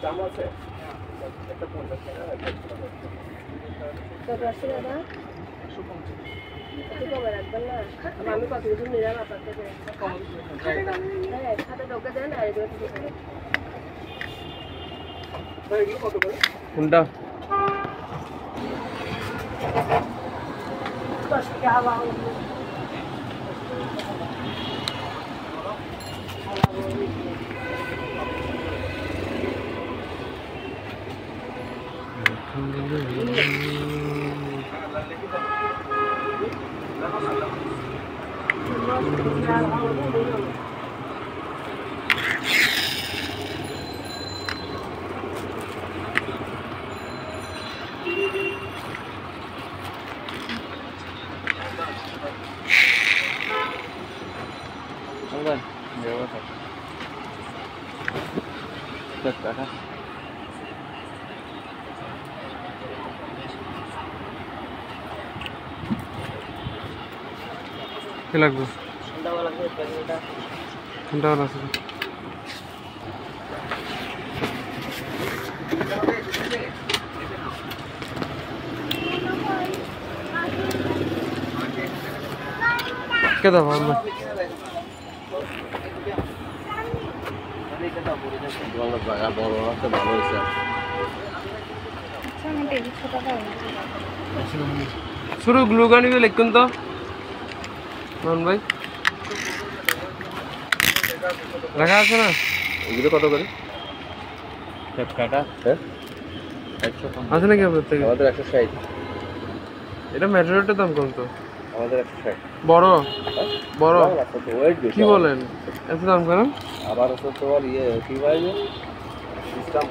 দাম আছে একটা 50 টাকা কত আছে দাদা? 150 একটু কমে রাখবেন না? আমি কত কিছু নিলাম আপনার থেকে। হ্যাঁ, খাতা ঢোকে দেন আর এগুলো থেকে দেন। এগুলো কত করে? কোনটা? 10 টাকা বাবু। Vâng, nhiều quá thật. Thật cả ha. কি লাগবে? ঠান্ডাওয়ালা করে প্যাকেটটা। ঠান্ডাওয়ালা আছে। কে দাও আমরা? বড় আছে ভালো হয়েছে শুরু গ্লুগান দিয়ে লিখুন তো মোহন ভাই রাখা আছে না এগুলো কত করে ফ্লিপকার্টটা হ্যাঁ 150 আছে নাকি আপনার থেকে আমাদের 160 এটা ম্যাটেরিয়ালটার দাম কত আমাদের 160 বড় বড় ওয়েট কি বলেন এত দাম কেন আবার হচ্ছে তোমার ইয়ে কি বলে সিস্টেম